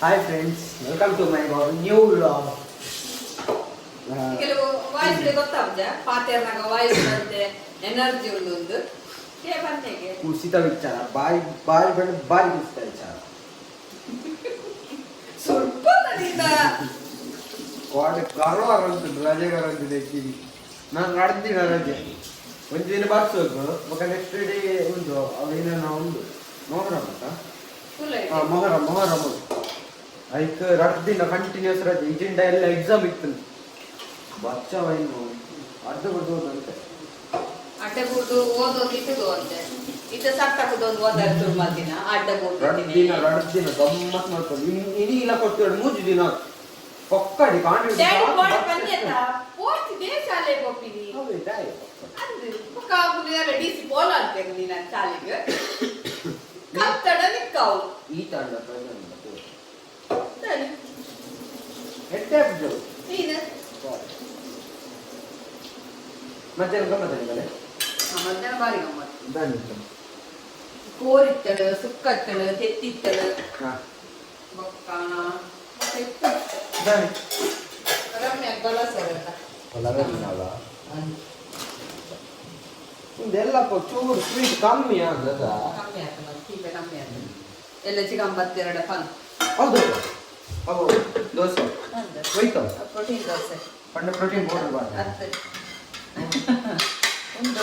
Hi friends, welcome to my new vlog. ಕೆಲವು voice ಗೊತ್ತಾಗ್ತದೆ ಪಾತ್ರೆನಾಗ voice ಬರುತ್ತೆ ಎನರ್ಜಿ ಒಂದು ಬಂತೆಗೆ ಕುಸಿತ ವಿಚಾರ ಬಾಯಿ ಬಂದು ಬಾರಿ ಕುಸಿತ ವಿಚಾರ ಸ್ವಲ್ಪ ತನಿಂದ ಗರ್ವ ರಜೆಗಾರಂತಿದೆ ಕಿವಿ ನಾನು ನಡೆದಿನ ರಜೆ ಒಂದು ದಿನ ಬರ್ಸೋದು ಮಗ ನೆಕ್ಸ್ಟ್ ಡೇ ಉಂಟು ಅವೇನ ಉಂಟು ಮೊಹರಂ ಅಂತ ಮೊಹರಂ ಅದಕ್ಕೆ 2 ದಿನ ಕಂಟಿನ್ಯೂಸ್ ರಜೆ ಇಜಿಂದ ಎಲ್ಲ ಎಕ್ಸಾಮ್ ಇತ್ತು ಬಚ್ಚ ವೈನು ಅರ್ಧ ಓದೋದಂತೆ ಅಡ್ಡ ಕೂತು ಓದೋದಿತ್ತು ಅಂತೆ ಇದು ಸತ್ತಕದು ಒಂದು ಓದಾದ್ರು ಮದ್ದಿನ ಅಡ್ಡ ಕೂತು 2 ದಿನ ಗಮ್ಮತ್ ಮಾಡ್ಕೊಂಡು ಇಡೀ ಇಲ್ಲ ಕೊಟ್ಟು 3 ದಿನ ಪಕ್ಕಡಿ ಕಾಂಡಿ ಬಂದಿಯಲ್ಲ ಪೋಸ್ಟ್ ದೇ ಶಾಲೆ ಹೋಗ್ತೀನಿ ಅಂದ್ರೆ ಕಾಗುಲಿಯಲ್ಲ ಡಿಸಿ ಬೋಲ ಅಂತ ನೀನು ಶಾಲೆಗೆ ಕತ್ತಡ ನಿಕ್ಕಾವು ಈ ತಂಡ ಸರಿ ಎಟ್ಟೆಬ್ದು ನೀನು ಮಧ್ಯಾಹ್ನ ಗಮ್ಮತ್ತಲ್ಲ ಮಧ್ಯಾಹ್ನ ಬಾರಿ ಗಮ್ಮತ್ತು ಬಂದಿತ್ತು ಕೋರಿತ್ತಳು ಸುಕ್ಕತ್ತಳು ತೆತ್ತಿತ್ತಳು ಬೊಕ್ಕಾಣ ರಮ್ಯ ಬಳಸಲ್ಲ ಇದೆಲ್ಲ ಚೂರು ಸ್ವೀಟ್ ಕಮ್ಮಿ ಆಗದ ಕಮ್ಮಿ ಆಗ್ತದೆ ತೀಪೆ ಕಮ್ಮಿ ಆಗ್ತದೆ ಎಲ್ಲ ಚಿಕನ್ 52 ಪನ್ ಹೌದು ಅವು ದೋಸೆ ಹೋಯ್ತು ಪ್ರೋಟೀನ್ ದೋಸೆ ಪಂಡ ಪ್ರೋಟೀನ್ ಪೌಡರ್ ಬಾರ್ದು ಒಂದು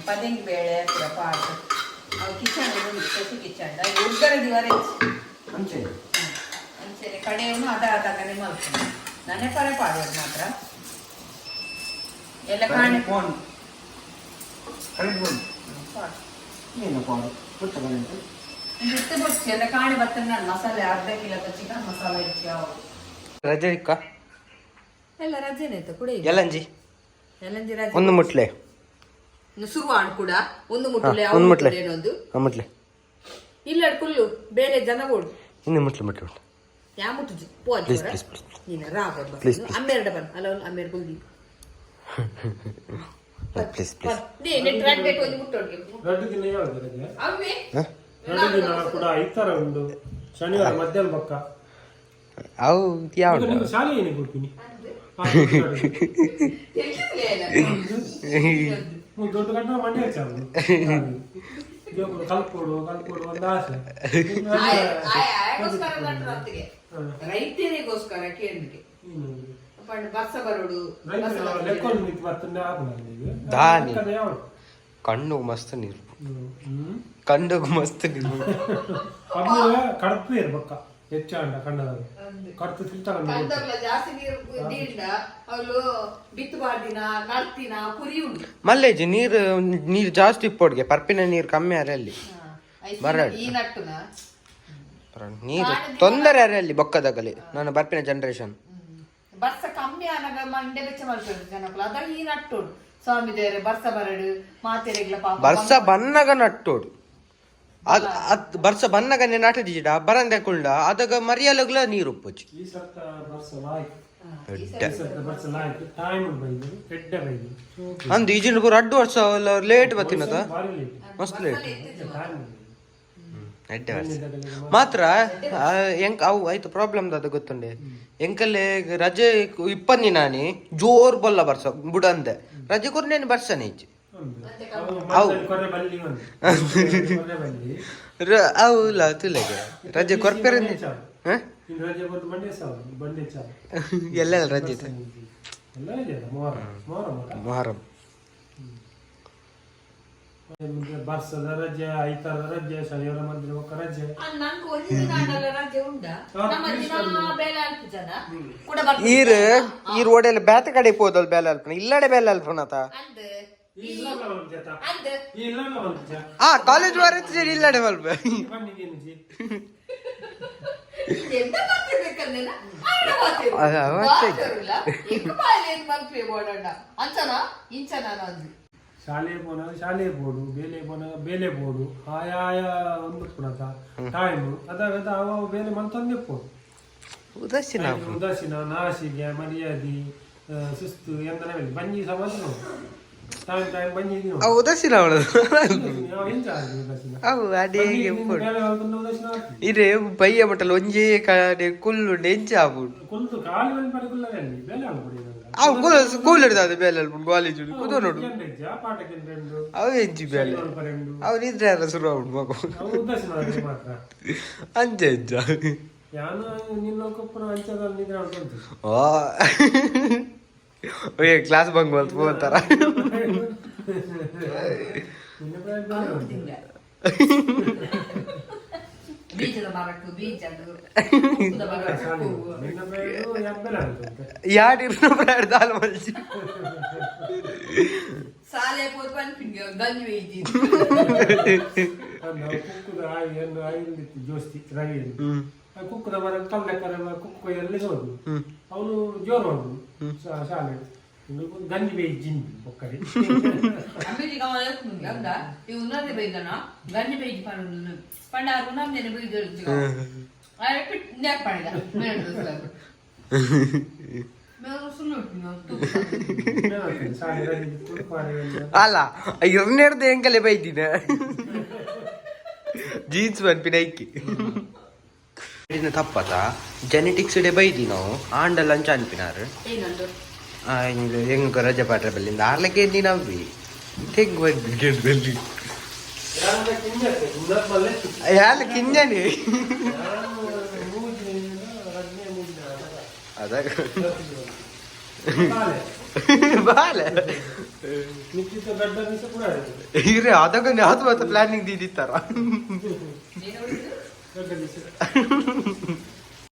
ಪದಿಂಗ್ ಬೇಳೆ ಪೂರ ಪಾಡು ಅವು ಕಿಚನ್ ಉಂಟು ಕಸಿ ಕಿಚನ್ ಉಗ್ಗರ ದಿವರೆ ಮುಂಚೆ ಅಂಚೆ ಕಡೆಯವನು ಅದ ಮಾಡ್ತೀನಿ ನಾನೇ ಪರೆ ಪಾಡೋದು ಮಾತ್ರ ಎಲ್ಲ ಕಾಣೆ ಫೋನ್ ಕರೆಕ್ಟ್ ಏನು ಫೋನ್ ಪುಸ್ತಕ ಬಿಟ್ಟು ಬಿಡ್ಸಿ ಎಲ್ಲ ಕಾಣೆ ಬರ್ತದೆ ನಾನು ಮಸಾಲೆ ಅರ್ಧ ಕಿಲೋ ಚಿಕನ್ ಮಸಾಲೆ ಇಡ್ತಿ ಯಾವುದು ರಜೆ ಇಕ್ಕ ಎಲ್ಲ ರಜೆನೇ ಆಯ್ತು ಕುಡಿ ಎಲ್ಲಂಜಿ ಎಲ್ಲಂಜಿ ರಜೆ ಒಂದು ಮುಟ್ಲೆ ಸುರುವಾಣ್ ಕೂಡ ಒಂದು ಮುಟ್ಲೆ ಒಂದು ಮುಟ್ಲೆ ಏನೊಂದು ಮುಟ್ಲೆ ಇಲ್ಲ ಕುಲ್ಲು ಬೇರೆ ಜನ ಓಡು ಇನ್ನು ಮುಟ್ಲೆ ಯಾ ಮುಟ್ಟು ಪೋಜ್ ನೀನು ರಾಗ ಅಮ್ಮೆರಡ ಬನ್ ಅಲ್ಲ ಅಮ್ಮೆರ ಕುಲ್ದಿ ಪ್ಲೀಸ್ ನೀನು ಟ್ರ್ಯಾಕ್ ಬೇಕು ಒಂದು ಮುಟ್ಟೋಡ್ಗೆ 2 ದಿನ ಯಾವುದು ರಜೆ ಅವ್ವೆ 2 ದಿನ ಕೂಡ ಐತಾರ ಉಂಟು ಶನಿವಾರ ಮಧ್ಯಾಹ್ನ ಪಕ್ಕ ಅವು ಯಾವ ನೀವು ಶಾಲೆ ಏನಿಗೆ ಹೋಗ್ತೀನಿ ದೊಡ್ಡ ಗಂಟೆ ಮಂಡ್ಯ ಚಾಲು ಕಲ್ಪೋಡು ಒಂದು ಆಸೆ ರೈತರಿಗೋಸ್ಕರ ಕೇಳಿಕೆ ಬಸ್ಸ ಬರೋಡು ಲೆಕ್ಕೊಂಡು ನಿಂತು ಬರ್ತಂದೆ ದಾನಿ ಯಾವುದು ಕಣ್ಣು ಮಸ್ತ್ ನೀರು ಕಂಡಗು ಮಸ್ತ್ ನೀರು ಅದು ಕಡಪು ಇರ್ಬೇಕ ಹೆಚ್ಚು ಅಂಡ ಕಣ್ಣದಾಗ ಕಡ್ತು ತಿಳ್ತಗೊಂಡು ಜಾಸ್ತಿ ನೀರಿಂದ ಅವಳು ಬಿತ್ತಬಾರ್ದಿನ ನಡ್ತಿನ ಕುರಿ ಉಂಟು ಮಲ್ಲೇಜಿ ನೀರು ಜಾಸ್ತಿ ಇಪ್ಪೋಡ್ಗೆ ಪರ್ಪಿನ ನೀರು ಕಮ್ಮಿ ಅರೆ ಅಲ್ಲಿ ಈ ನಟ್ಟುನ ನೀರು ತೊಂದರೆ ಅರೆ ಅಲ್ಲಿ ಬೊಕ್ಕದಾಗಲಿ ನಾನು ಬರ್ಪಿನ ಜನರೇಷನ್ ಬರ್ಸ ಕಮ್ಮಿ ಆನಾಗ ಮಂಡೆ ಬೆಚ್ಚ ಮಾಡ್ಕೊಂಡು ಜನಕ್ಕಳು ಅದಾಗ ಈ ನಟ್ಟೋಡು ಸ್ವಾಮಿ ದೇವರೇ ಬರ್ಸ ಬರಡು ಮಾತೆರೆಗ್ಲ ಪಾಪ ಬರ್ಸ ಬನ್ನಗ ನಟ್ಟೋಡು ಬರ್ಸ ಬನ್ನಗನೆ ನಟದಿಡ ಬರಂದೆ ಕುಳ್ಳ ಅದಾಗ ಮರಿಯಲಗ್ಲ ನೀರು ಉಪ್ಪುಚ್ಚಿ ಈ ಸರ್ತ ಬರ್ಸ ಲಾಯ್ಕ್ ಟೈಮ್ ಬೈದು ಎಡ್ಡೆ ಬೈದು ಅಂದು ಈಜಿನ ಕೂಡ 2 ವರ್ಷ ಲೇಟ್ ಬತ್ತಿನದ ಬಾರಿ ಲೇಟ್ ಮಸ್ತ್ ಲೇಟ್ ಟೈಮ್ ಎಡ್ಡೆ ವರ್ಷ ಮಾತ್ರ ಎಂಕ್ ಅವು ಆಯ್ತು ಪ್ರಾಬ್ಲಮ್ ಅದು ಗೊತ್ತುಂಡೆ ಎಂಕಲ್ಲೇ ರಜೆ ಇಪ್ಪನ್ನಿ ನಾನಿ ಜೋರ್ ಬಲ್ಲ ಬರ್ಸ ಬುಡಂದೆ ರಜೆ ಕೊರ್ನೇನು ಬರ್ಸನೆ ಈಚೆ ಅವುಲ್ಲ ತುಲೆಗೆ ರಜೆ ಕೊರ್ಪೆರ ಎಲ್ಲೆಲ್ಲ ರಜೆ ಮೊಹರಂ ಬರ್ಸದ ರಜೆ ಐತಾರದ ರಜೆ ಶನಿವಾರ ಮಧ್ಯ ರಜೆ ಈರ್ ಓಡೆಲ್ಲ ಬ್ಯಾತ ಕಡೆ ಹೋದಲ್ ಬೇಲೆ ಅಲ್ಪನ ಇಲ್ಲಡೆ ಬೇಲೆ ಅಲ್ಪನತ ಕಾಲೇಜ್ ವಾರ ಇಲ್ಲಡೆ ಮಲ್ಪ ಶಾಲೆ ಬೋಡು ಬೇಲೆ ಬೋಡು ಆಯಾಯ ಒಂದು ಪುಣತ ಟೈಮ್ ಅದಾಗ ಅವ ಬೇಲೆ ಮಂತಂದೆ ಪೋಡು ಉದಾಸೀನ ನಾಸಿಗೆ ಮರ್ಯಾದಿ ಸುಸ್ತು ಎಂದನೇ ಬಂಜಿ ಸಮಾಜ ಟೈಮ್ ಬಂದಿದ್ದೀನಿ ಅವು ಉದಾಸೀನ ಅವಳದು ಎಂಚ ಆಗಿದೆ ಉದಾಸೀನ ಅವು ಅಡಿಗೆ ಬೇಲೆ ಹಾಕೊಂಡು ಉದಾಸೀನ ಇರೇ ಬಯ್ಯ ಬಟ್ಟಲು ಒಂಜೇ ಕಡೆ ಕುಲ್ಲುಂಡು ಎಂಚ ಆಗ್ಬಿಡು ಕುಲ್ತು ಕಾಲು ಮೇಲೆ ಪಡಿಕೊಳ್ಳಲ್ಲ ಬೇಲೆ ಹಾಕ್ಬಿಡಿ ಅವು ಸ್ಕೂಲ್ ಇಡ್ತದೆ ಬೇಲೆ ಕಾಲೇಜ್ ಕುದ ನೋಡು ಪಾಠಕ್ಕೆ రెండు ಅವು ಎಂಚಿ ಬೇಲೆ రెండు ಅವು ನಿದ್ರೆ ಎಲ್ಲ ಶುರು ಆಗ್ಬಿಡು ಮಗು ಅವು ಉದಾಸೀನ ಮಾತ್ರ ಅಂಚ ಎಂಚ ಯಾನು ನಿನ್ನ ಕೊಪ್ಪನ ಅಂಚದಲ್ಲಿ ನಿದ್ರೆ ಮಾಡ್ಕೊಂತ ಓ ಕ್ಲಾಸ್ ಬಂಗ್ ಬಂತು ಹೋಗ್ತಾರ ನಿನ್ನ ಬೇರೆ ಬೇರೆ ತಿಂಗ ಬೀಜದ ಮರಕ್ಕೆ ಬೀಜದ್ದು ಉಪ್ಪುದ ಮರಕ್ಕೆ ಹೂವು. ನಿನ್ನ ಬೇರೆ ಯಾಬ್ಬೆಲ್ಲ ಅಂತ ಯಾಡಿರ್ನ ಬ್ರಾಡ್ ದಾಲ್ ಮಲ್ಚಿ ಸಾಲೆ ಪೋತ್ ಪನ್ಪಿಂಗೆ ಗಂಜಿ ಬೇಯ್ದಿ ನಾವು ಕುಕ್ಕುದ ಆಯಿಯನ್ನು ಆಯಿಲ್ಲಿತ್ತು ಜೋಸ್ತಿ ರವಿಯಲ್ಲಿ ಕುಕ್ಕುದ ಮರ ಕಲ್ಲಕ್ಕರ ಕುಕ್ಕು ಎಲ್ಲಿ ಹೋದ್ರು ಅವನು ಜೋರು ಹೋದ್ರು ಶಾಲೆ ಗಂಜಿ ಬೇಯ್ಜಿಂದು ಒಕ್ಕಡಿ ಅಮೆರಿಕ ಒಳಗೆ ಅಂದ ಈ ಉನ್ನತೆ ಬೈದನ ಗಂಜಿ ಬೇಯ್ದಿ ಪಣ್ಣು ಪಂಡಾರು ನಮ್ದೇನೆ ಬೈದಿರ್ತೀವಿ ಪಿಟ್ ನ್ಯಾಕ್ ಪಣಿದ ಮೇರು ಸುಳ್ಳು ಶಾಲೆ ರವಿ ಕುಡುಪಾರಿ ಅಲ್ಲ ಇರ್ನೇರ್ದು ಹೆಂಗಲೆ ಬೈದಿನ ಜೀನ್ಸ್ ಪನ್ಪಿನ ಐಕಿ ತಪ್ಪತ ಜೆನೆಟಿಕ್ಸ್ ಡೇ ಬೈದಿ ನಾವು ಆಂಡಲ್ ಅಂಚ ಅನ್ಪಿನಾರು ಏನಂದು ಹೆಂಗ ರಜೆ ಪಾಟ್ರ ಬಲ್ಲಿಂದ ಆರ್ಲಕ್ಕೆ ನೀ ನವ್ವಿ ಹೆಂಗ್ ಬಂದಿ ಗಿಡದಲ್ಲಿ ಯಾರ ಕಿಂಜನಿ ಅದಾಗ ಬಾಲೆ ಇರೇ ಅದಾಗ ಯಾವ್ದು ಮತ್ತೆ ಪ್ಲಾನಿಂಗ್ ದೀದಿತ್ತಾರ ನೀನು